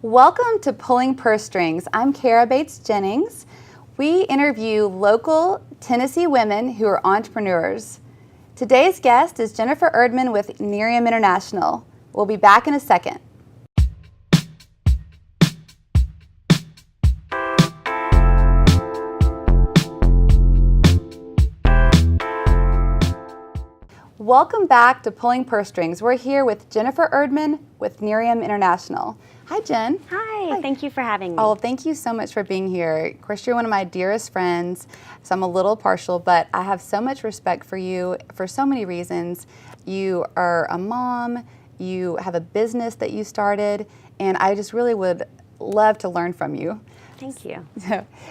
Welcome to Pulling Purse Strings. I'm Karah Bates Jennings. We interview local Tennessee women who are entrepreneurs. Today's guest is Jennifer Erdman with Nerium International. We'll be back in a second. Welcome back to Pulling Purse Strings. We're here with Jennifer Erdman with Nerium International. Hi, Jen. Hi, thank you for having me. Oh, thank you so much for being here. Of course, you're one of my dearest friends, so I'm a little partial, but I have so much respect for you for so many reasons. You are a mom, you have a business that you started, and I just really would love to learn from you. Thank you.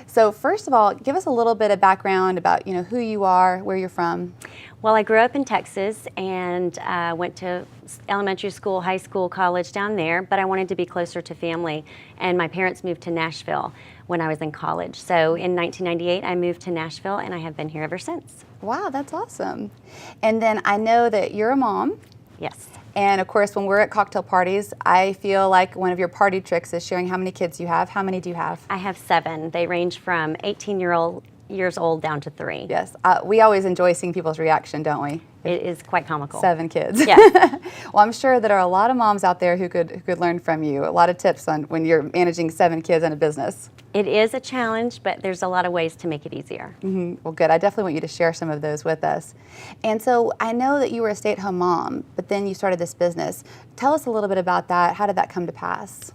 So first of all, give us a little bit of background about who you are, where you're from. Well, I grew up in Texas and went to elementary school, high school, college down there, but I wanted to be closer to family. And my parents moved to Nashville when I was in college. So in 1998, I moved to Nashville and I have been here ever since. Wow, that's awesome. And then I know that you're a mom. Yes. And of course, when we're at cocktail parties, I feel like one of your party tricks is sharing how many kids you have. How many do you have? I have 7. They range from 18-years old down to 3. Yes. We always enjoy seeing people's reaction, don't we? It is quite comical. 7 kids. Yes. Well, I'm sure there are a lot of moms out there who could learn from you. A lot of tips on when you're managing 7 kids in a business. It is a challenge, but there's a lot of ways to make it easier. Mm-hmm. Well, good. I definitely want you to share some of those with us. And so I know that you were a stay-at-home mom, but then you started this business. Tell us a little bit about that. How did that come to pass?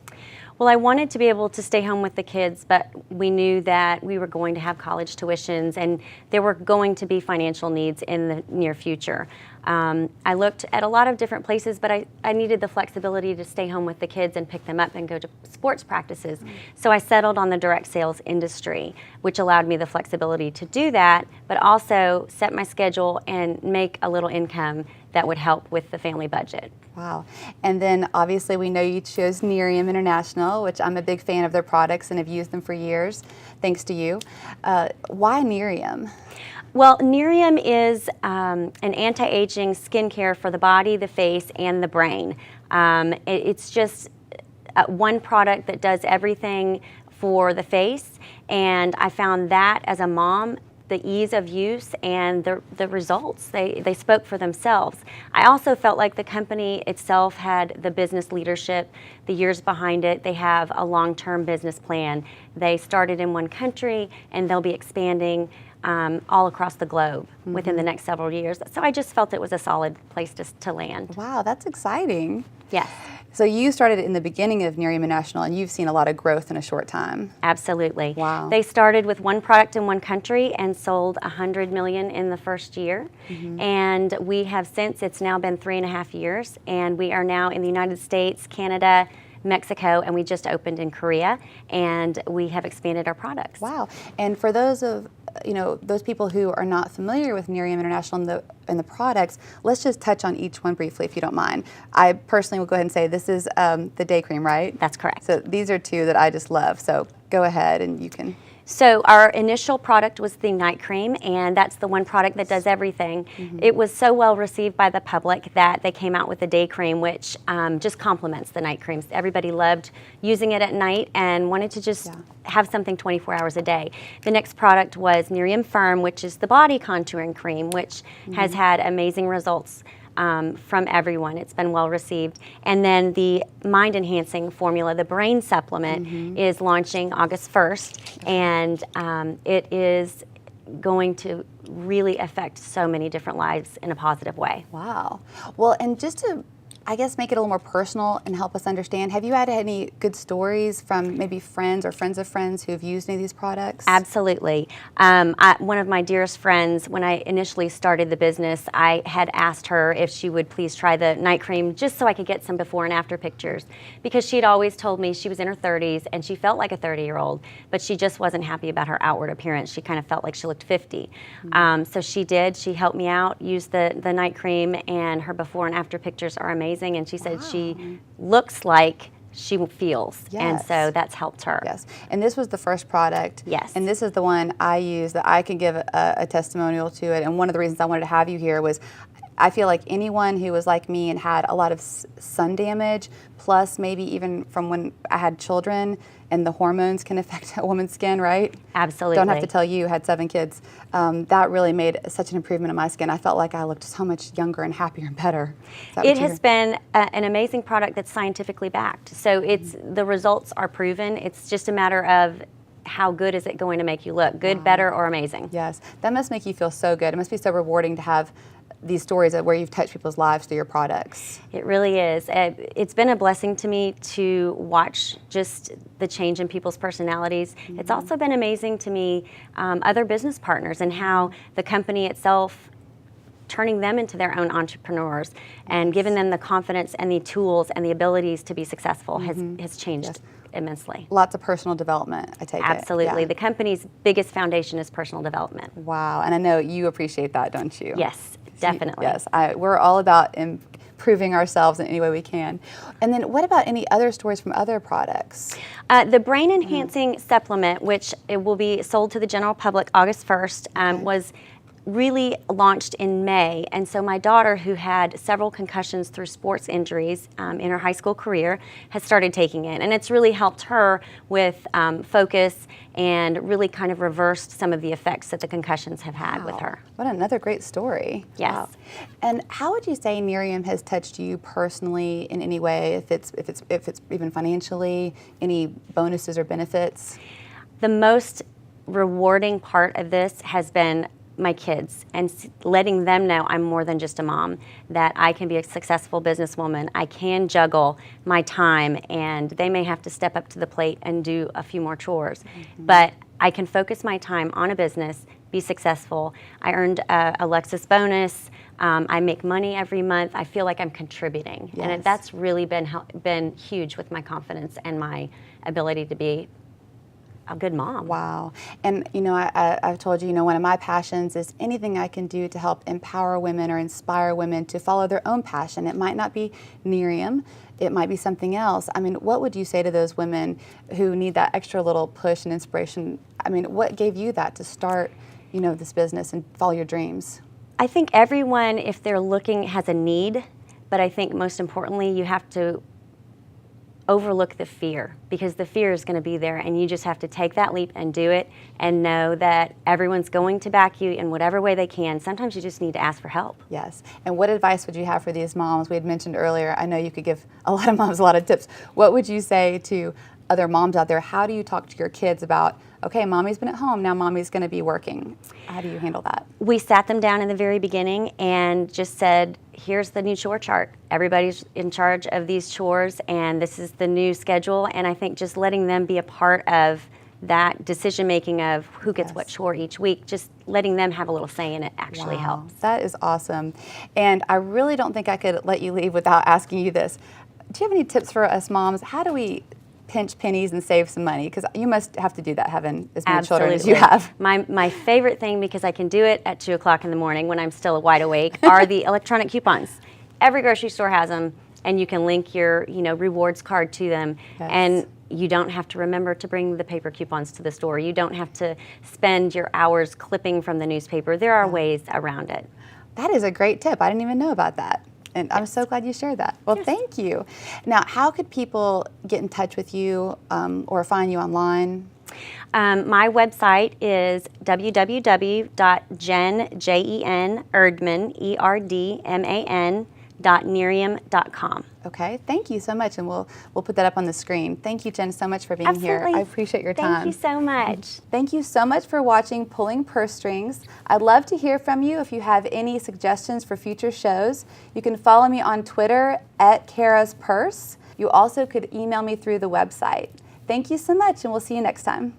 Well, I wanted to be able to stay home with the kids, but we knew that we were going to have college tuitions and there were going to be financial needs in the near future. I looked at a lot of different places, but I needed the flexibility to stay home with the kids and pick them up and go to sports practices. So I settled on the direct sales industry, which allowed me the flexibility to do that, but also set my schedule and make a little income that would help with the family budget. Wow. And then obviously we know you chose Nerium International, which I'm a big fan of their products and have used them for years, thanks to you. Why Nerium? Well, Nerium is an anti-aging skincare for the body, the face, and the brain. It's just one product that does everything for the face, and I found that as a mom, the ease of use and the results, they spoke for themselves. I also felt like the company itself had the business leadership, the years behind it. They have a long-term business plan. They started in one country and they'll be expanding all across the globe within the next several years. So I just felt it was a solid place to land. Wow, that's exciting. Yes. So you started in the beginning of Nerium International and you've seen a lot of growth in a short time. Absolutely. Wow. They started with one product in one country and sold 100 million in the first year. And we have since, it's now been 3.5 years, and we are now in the United States, Canada, Mexico, and we just opened in Korea, and we have expanded our products. Wow. And for those of those people who are not familiar with Nerium International and the products, let's just touch on each one briefly if you don't mind. I personally will go ahead and say this is the day cream, right? That's correct. So these are 2 that I just love. So go ahead and you can. So our initial product was the night cream, and that's the one product that does everything. It was so well received by the public that they came out with the day cream, which just complements the night creams. Everybody loved using it at night and wanted to just have something 24 hours a day. The next product was Nerium Firm, which is the body contouring cream, which has had amazing results from everyone. It's been well received. And then the mind enhancing formula, the brain supplement, is launching August 1st, and it is going to really affect so many different lives in a positive way. Wow. Well, and just to I guess make it a little more personal and help us understand, have you had any good stories from maybe friends or friends of friends who have used any of these products? Absolutely. One of my dearest friends, when I initially started the business, I had asked her if she would please try the night cream just so I could get some before and after pictures, because she'd always told me she was in her 30s and she felt like a 30-year-old, but she just wasn't happy about her outward appearance. She kind of felt like she looked 50. So she did. She helped me out, used the night cream, and her before and after pictures are amazing. And she said she looks like she feels, and so that's helped her. Yes, and this was the first product. Yes. And this is the one I use that I can give a testimonial to it. And one of the reasons I wanted to have you here was I feel like anyone who was like me and had a lot of sun damage, plus maybe even from when I had children, and the hormones can affect a woman's skin, right? Absolutely. Don't have to tell you, had 7 kids. That really made such an improvement in my skin. I felt like I looked so much younger and happier and better. It has been an amazing product that's scientifically backed. So the results are proven. It's just a matter of how good is it going to make you look? Good, better, or amazing? Yes, that must make you feel so good. It must be so rewarding to have these stories where you've touched people's lives through your products. It really is. It's been a blessing to me to watch just the change in people's personalities. It's also been amazing to me, other business partners, and how the company itself, turning them into their own entrepreneurs and giving them the confidence and the tools and the abilities to be successful has changed immensely. Lots of personal development, I take it. Absolutely. Yeah. The company's biggest foundation is personal development. Wow, and I know you appreciate that, don't you? Yes, definitely. Yes, we're all about improving ourselves in any way we can. And then what about any other stories from other products? The brain enhancing supplement, which it will be sold to the general public August 1st, was really launched in May. And so my daughter, who had several concussions through sports injuries in her high school career, has started taking it. And it's really helped her with focus and really kind of reversed some of the effects that the concussions have had with her. What another great story. Yes. Wow. And how would you say Nerium has touched you personally in any way, if it's even financially, any bonuses or benefits? The most rewarding part of this has been my kids and letting them know I'm more than just a mom, that I can be a successful businesswoman. I can juggle my time, and they may have to step up to the plate and do a few more chores, but I can focus my time on a business, be successful. I earned a Lexus bonus. I make money every month. I feel like I'm contributing, and that's really been huge with my confidence and my ability to be a good mom. Wow. And I've told you, one of my passions is anything I can do to help empower women or inspire women to follow their own passion. It might not be Nerium, it might be something else. I mean, what would you say to those women who need that extra little push and inspiration? I mean, what gave you that to start, this business and follow your dreams? I think everyone, if they're looking, has a need, but I think most importantly, you have to overlook the fear, because the fear is going to be there, and you just have to take that leap and do it and know that everyone's going to back you in whatever way they can. Sometimes you just need to ask for help. Yes. And what advice would you have for these moms? We had mentioned earlier, I know you could give a lot of moms a lot of tips. What would you say to other moms out there? How do you talk to your kids about, okay, mommy's been at home, now mommy's going to be working? How do you handle that? We sat them down in the very beginning and just said, here's the new chore chart. Everybody's in charge of these chores, and this is the new schedule. And I think just letting them be a part of that decision making of who gets what chore each week, just letting them have a little say in it actually helps. That is awesome. And I really don't think I could let you leave without asking you this. Do you have any tips for us moms? How do we pinch pennies and save some money? Because you must have to do that, having as many children as you have. My favorite thing, because I can do it at 2 o'clock in the morning when I'm still wide awake, are the electronic coupons. Every grocery store has them, and you can link your rewards card to them. And you don't have to remember to bring the paper coupons to the store. You don't have to spend your hours clipping from the newspaper. There are ways around it. That is a great tip. I didn't even know about that. And I'm so glad you shared that. Well, thank you. Now, how could people get in touch with you or find you online? My website is www.jenerdman.nerium.com. Okay, thank you so much, and we'll put that up on the screen. Thank you, Jen, so much for being here. I appreciate your time. Thank you so much. Thank you so much for watching Pulling Purse Strings. I'd love to hear from you if you have any suggestions for future shows. You can follow me on Twitter @Karah'sPurse. You also could email me through the website. Thank you so much, and we'll see you next time.